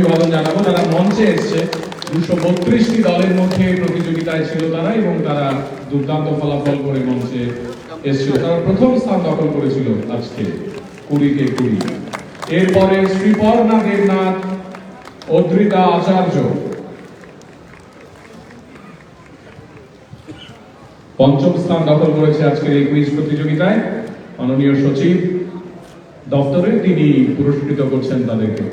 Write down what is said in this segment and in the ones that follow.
অভিবাদন জানাবো। তারা মঞ্চে এসছে, 232টি দলের মধ্যে প্রতিযোগিতায় ছিল তারা, এবং তারা দুর্দান্ত ফলাফল করে মঞ্চে এসেছিল। তারা প্রথম স্থান দখল করেছিল আজকে 20-তে 20। এরপরে শ্রীপর্ণা দেবনাথ, অদ্রিতা আচার্য পঞ্চম স্থান দখল করেছে আজকের এই কুইজ প্রতিযোগিতায়। মাননীয় সচিব দপ্তরে তিনি পুরস্কৃত করছেন তাদেরকে।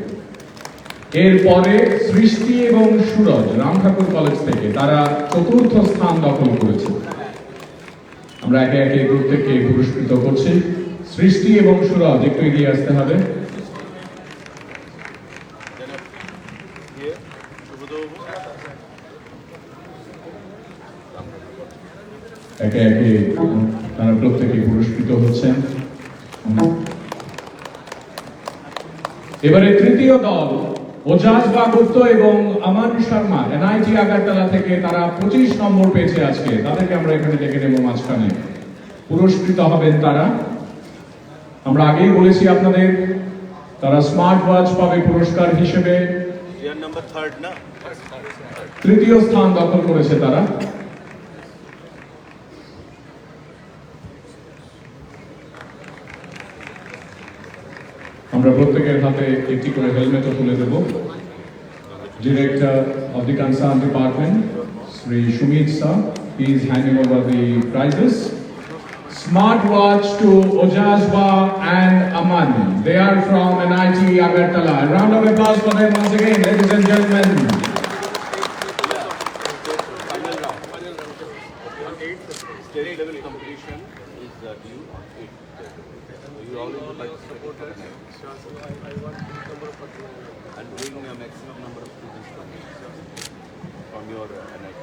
এরপরে সৃষ্টি এবং সুরজ রাম ঠাকুর কলেজ থেকে, তারা চতুর্থ স্থান দখল করেছে। আমরা একে একে প্রত্যেককে পুরস্কৃত করছি। সৃষ্টি এবং সুরজ একটু এগিয়ে আসতে হবে। একে একে তারা প্রত্যেকে পুরস্কৃত হচ্ছেন। এবারে তৃতীয় দল ওজাজ গুপ্ত এবং আমান শর্মা এনআইটি আগারতলা থেকে, তারা 25 নম্বর পেয়েছে আজকে। তাদেরকে আমরা এখানে ডেকে নেব মাঝখানে। পুরস্কৃত হবেন তারা। আমরা আগেই বলেছি আপনাদের, তারা স্মার্ট ওয়াচ পাবে পুরস্কার হিসেবে। তৃতীয় স্থান দখল করেছে তারা। আমরা প্রত্যেকের হাতে একটি করে হেলমেটও তুলে দেব। Director of the concern department Shri Sumit sir, he is handing over the prizes. Smart watch to Ojazba and Aman. They are from NIT Agartala. A round of applause for them once again, ladies and gentlemen. State level competition is due on 8th. You already participate for the night. I want number of participants and bring a maximum number of students from your NIT.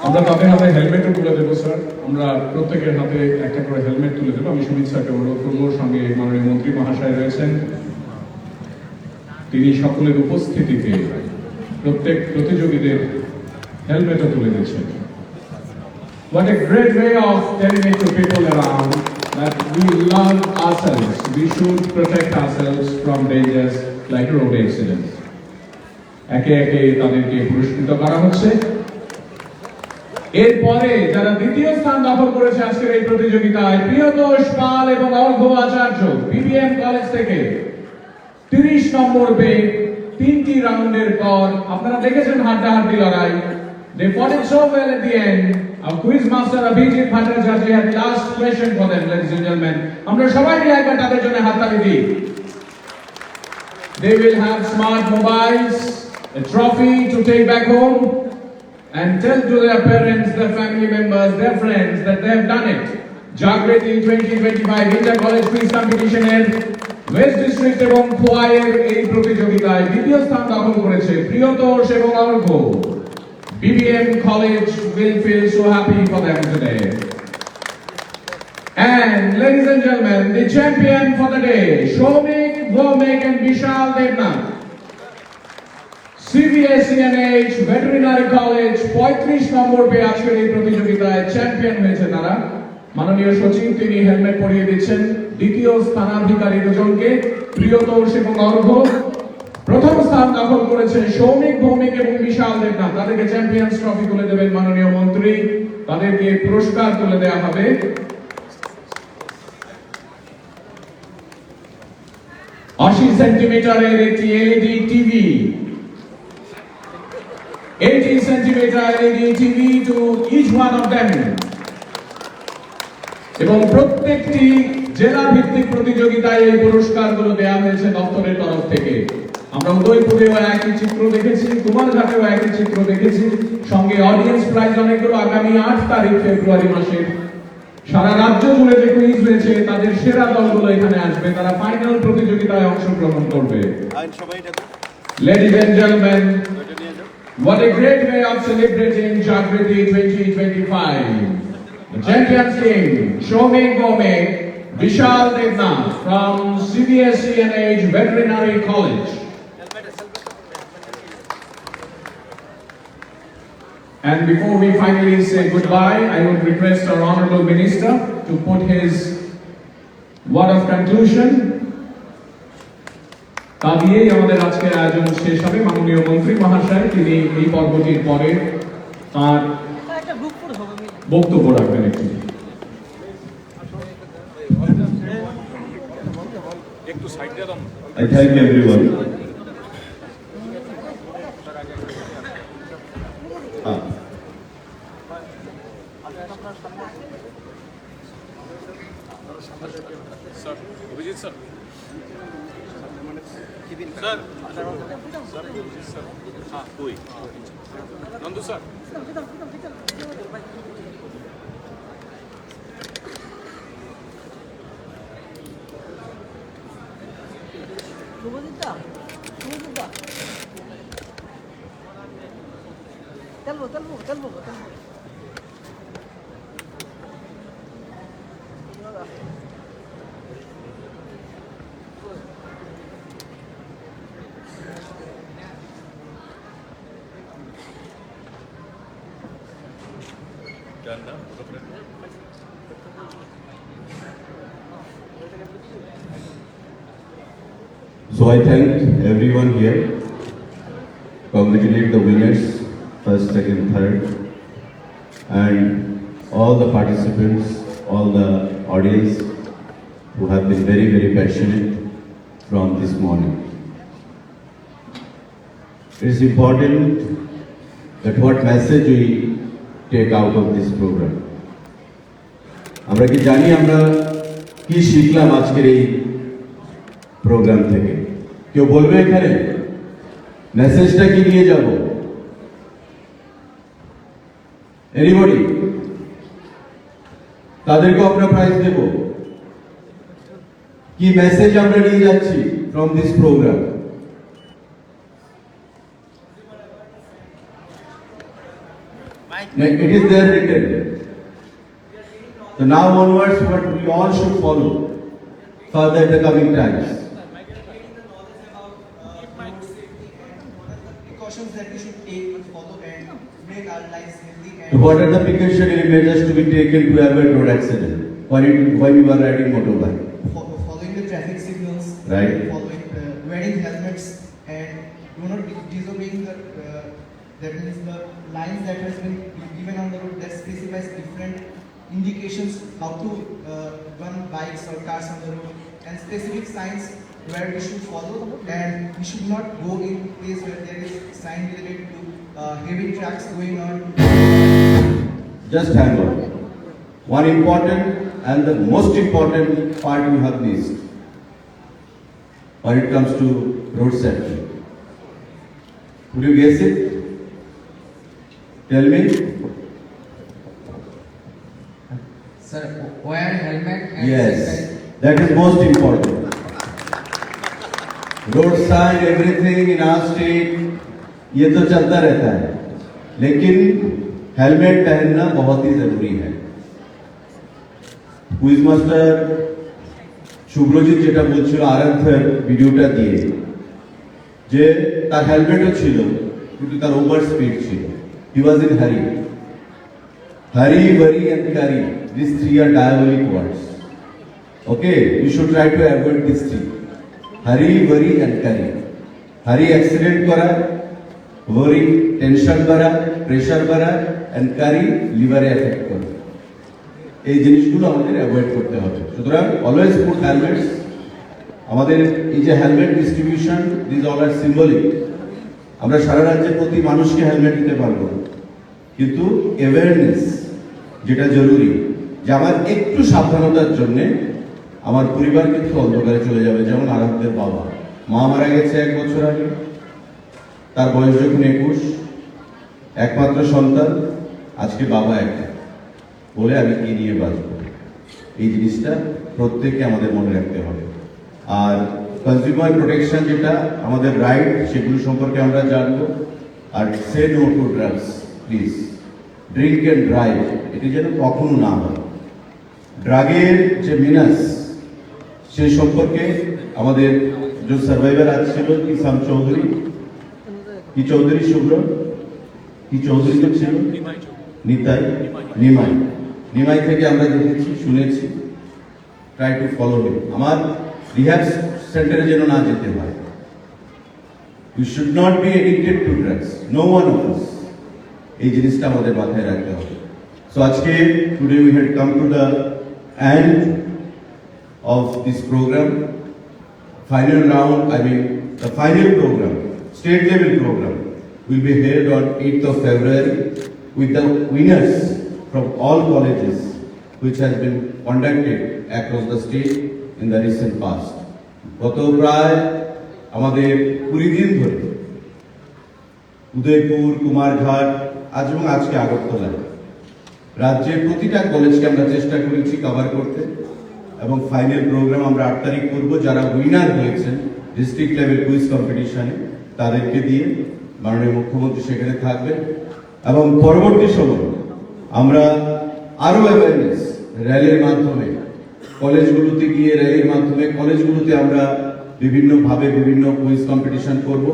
আমরা তাদের হাতে হেলমেটও তুলে দেবো sir. আমরা প্রত্যেকের হাতে একটা করে হেলমেট তুলে দেবো। আমি সুমিত স্যারকে অনুরোধ করবো, সঙ্গে মাননীয় মন্ত্রী মহাশয় রয়েছেন, তিনি সকলের উপস্থিতিতে প্রত্যেক প্রতিযোগীদের হেলমেটও তুলে দিচ্ছেন। What a great way of telling it to people around that we love ourselves. We should protect ourselves from dangers like road accidents. একে একে তাদেরকে পুরস্কৃত করা হচ্ছে। এরপরে যারা দ্বিতীয় স্থান দখল করেছে আজকের এই প্রতিযোগিতায়, প্রিয়তোষ পাল এবং অর্ঘ আচার্য বিবিএম কলেজ থেকে 30 নম্বর পেয়ে 3টি রাউন্ডের পর, আপনারা দেখেছেন হাড্ডাহাড্ডি লড়াই। They fought it so well at the end. Our quiz master Abhijit Bhattacharya had the last question for them, ladies and gentlemen. আমরা সবাই মিলে একবার তাদের জন্য হাততালি দিই। They will have smart mobiles, a trophy to take back home, and tell to their parents, their family members, their friends that they have done it. Jagriti 2025 Inter College Quiz Competition এর West district এবং খোয়াইয়ের এই প্রতিযোগিতায় দ্বিতীয় স্থান দখল করেছে প্রিয়তোষ এবং অর্ঘ। BBM College will feel so happy for them today. And ladies and gentlemen, the champion for the day, Shomik, Vomik and Vishal Devnath. CVSCNH Veterinary College 35 নম্বর পেয়ে আজকের এই প্রতিযোগিতায় চ্যাম্পিয়ন হয়েছে তারা। মাননীয় সচিব তিনি হেলমেট পরিয়ে দিচ্ছেন দ্বিতীয় স্থানাধিকারী দুজনকে, প্রিয়তোষ এবং অর্ঘ। প্রথম স্থান দখল করেছে সৌমিক, ভৌমিক এবং বিশাল দেবনাথ। তাদেরকে চ্যাম্পিয়ন্স ট্রফি তুলে দেবেন মাননীয় মন্ত্রী, তাদেরকে পুরস্কার তুলে দেওয়া হবে। 80 সেন্টিমিটারের একটি LED TV, 80 centimeter LED TV to each one of them. এবং প্রত্যেকটি জেলা ভিত্তিক প্রতিযোগিতায় এই পুরস্কারগুলো দেওয়া হয়েছে দপ্তরের তরফ থেকে। আমরা উদয়পুরেও একই চিত্র দেখেছি, কুমারঘাটেও একই চিত্র দেখেছি। সঙ্গে অডিয়েন্স প্রাইজ অনেকগুলো আগামী 8 তারিখ ফেব্রুয়ারি মাসে সারা রাজ্য জুড়ে যে কুইজ হয়েছে তাদের সেরা দলগুলো এখানে আসবে, তারা ফাইনাল প্রতিযোগিতায় অংশগ্রহণ করবে। Ladies and gentlemen, what a great way of celebrating Jagriti 2025. The champions team, Shomik Vomik, Vishal Devnath from CVSCNH Veterinary College. And before we finally say goodbye, I would request our Honorable Minister to put his word of conclusion তা দিয়েই আমাদের আজকের আয়োজন শেষ হবে। মাননীয় মন্ত্রী মহাশয় তিনি এই পর্বটির পরে তার বক্তব্য রাখবেন একটু। I thank everyone. Sir Abhijit sir sir हाँ कोई नंदू सर चलो So I thank everyone here, congratulate the winners, first, second, third, and all the participants, all the audience who have been very, very passionate from this morning. It is important that what message we take out of this program. আমরা কি জানি আমরা কি শিখলাম আজকের এই programme থেকে? কেউ বলবে এখানে মেসেজটা কি নিয়ে যাব? এনিবডি? তাদেরকে আমরা প্রাইজ দেব। কি মেসেজ আমরা নিয়ে যাচ্ছি from this programme? It is there written. So now onwards, what we all should follow further in the coming times. Precautions that we should take and follow and make our lives healthy So what are the precautionary measures to be taken to avoid road accident when you are riding motorbike? following the traffic signals, Right. following wearing helmets, and not disobeying the that means the lines that has been given on the road that specifies different indications how to run bikes or cars on the road, and specific signs where we should follow, and we should not go in place where there is sign related to heavy trucks going on. Just hang on. One important and the most important part you have missed when it comes to road safety. Could you guess it? Tell me. Sir, wear helmet and Yes, seatbelt. that is most important. Road side everything in our state ये तो चलता रहता है, लेकिन helmet पहनना बहुत ही जरूरी है। কুইজ মাস্টার শুভ্রজিৎ যেটা বলছিল আরাধ্যের ভিডিওটা দিয়ে, যে তার হেলমেটও ছিল কিন্তু তার ওভার স্পিড ছিল। হি ওয়াজ in hurry, hurry worry and carry, this three are diabolic words. Okay, you should try to avoid this three, hurry worry and carry. Hurry accident করা, ওয়ারি টেনশন বাড়া, প্রেশার বাড়া, এন্ড ক্যারি লিভারে effect করে। এই জিনিসগুলো আমাদের avoid করতে হবে। সুতরাং অলওয়েজ পুট হেলমেটস। আমাদের এই যে helmet distribution, this all are symbolic. আমরা সারা রাজ্যের প্রতি মানুষকে হেলমেট দিতে পারবো, কিন্তু অ্যাওয়ারনেস যেটা জরুরি, যে আমার একটু সাবধানতার জন্যে আমার পরিবার কিন্তু অন্ধকারে চলে যাবে। যেমন আরাধ্যের বাবা, মা মারা গেছে 1 বছর আগে, তার বয়স যখন 21, একমাত্র সন্তান, আজকে বাবা একা, বলে আমি কি নিয়ে বাঁচবো? এই জিনিসটা প্রত্যেককে আমাদের মনে রাখতে হবে। আর কনজিউমার প্রোটেকশন যেটা আমাদের রাইট, সেগুলো সম্পর্কে আমরা জানবো। আর say no to drugs please, drink and drive এটি যেন কখনো না হয়। ড্রাগের যে মিনাস, সে সম্পর্কে আমাদের যে সার্ভাইভার আজ ছিল কিসাম চৌধুরী, কি চৌধুরী শুভ্র, কি চৌধুরী তো ছিল, নিতাই, নিমাই থেকে আমরা দেখেছি, শুনেছি। Try to follow him. আমার রিহ্যাব সেন্টারে যেন না যেতে হয়। We should not be addicted to drugs. No one of us. এই জিনিসটা আমাদের মাথায় রাখতে হবে। So আজকে today we had come to the end of this program. Final round, I mean the final program, state level program will be held on 8th of February with the winners from all colleges which has been conducted across the state in the recent past. গত প্রায় আমাদের 20 দিন ধরে উদয়পুর, কুমারঘাট, আজ এবং আজকে আগরতলায় রাজ্যের প্রতিটা কলেজকে আমরা চেষ্টা করেছি কভার করতে, এবং ফাইনাল প্রোগ্রাম আমরা 8 তারিখ করব। যারা উইনার হয়েছেন ডিস্ট্রিক্ট লেভেল কুইজ কম্পিটিশনে তাদেরকে দিয়ে মাননীয় মুখ্যমন্ত্রী সেখানে থাকবেন, এবং পরবর্তী সময় আমরা আরো অ্যাওয়ারনেস র্যালির মাধ্যমে কলেজগুলোতে গিয়ে র্যালির মাধ্যমে কলেজগুলোতে আমরা বিভিন্নভাবে বিভিন্ন কুইজ কম্পিটিশন করব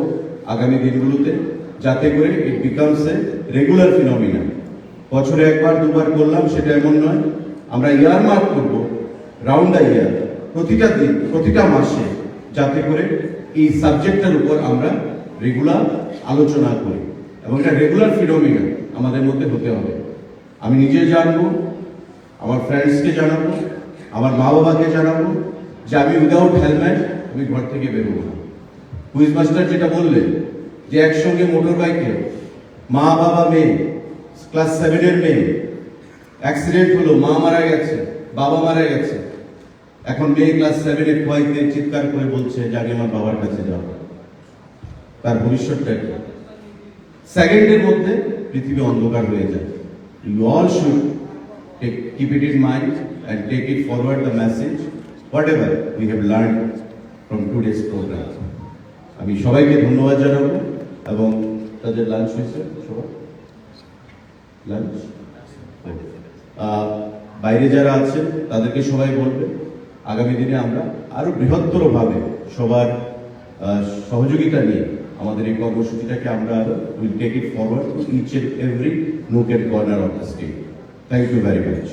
আগামী দিনগুলোতে, যাতে করে it becomes a regular phenomena. বছরে একবার দুবার করলাম সেটা এমন নয়, আমরা ইয়ার মার্ক করবো রাউন্ড দ্য ইয়ার, প্রতিটা দিন প্রতিটা মাসে, যাতে করে এই সাবজেক্টের উপর আমরা রেগুলার আলোচনা করি, এবং এটা রেগুলার ফিনোমিনা আমাদের মধ্যে হতে হবে। আমি নিজে জানবো, আমার ফ্রেন্ডসকে জানাবো, আমার মা বাবাকে জানাবো যে আমি উইদাউট হেলমেট আমি ঘর থেকে বেরোবো না। কুইজ মাস্টার যেটা বললেন যে একসঙ্গে মোটর বাইকে মা বাবা মেয়ে, ক্লাস 7 এর মেয়ে, অ্যাক্সিডেন্ট হলো, মা মারা গেছে, বাবা মারা গেছে, এখন মেয়ে ক্লাস 7 এর ভয়তে চিৎকার করে বলছে যে আমি আমার বাবার কাছে যাবো। তার ভবিষ্যৎটা কি? সেকেন্ডের মধ্যে পৃথিবী অন্ধকার হয়ে যায়। You all should keep it in mind and take it forward the message whatever we have learned from today's program. আমি সবাইকে ধন্যবাদ জানাবো, এবং তাদের লাঞ্চ হয়েছে সবাই লাঞ্চ বাইরে যারা আছেন তাদেরকে সবাই বলবে আগামী দিনে আমরা আরো বৃহত্তরভাবে সবার সহযোগিতা নিয়ে আমাদের এই কর্মসূচিটাকে আমরা will take it forward to each and every nook and corner of the state. Thank you very much.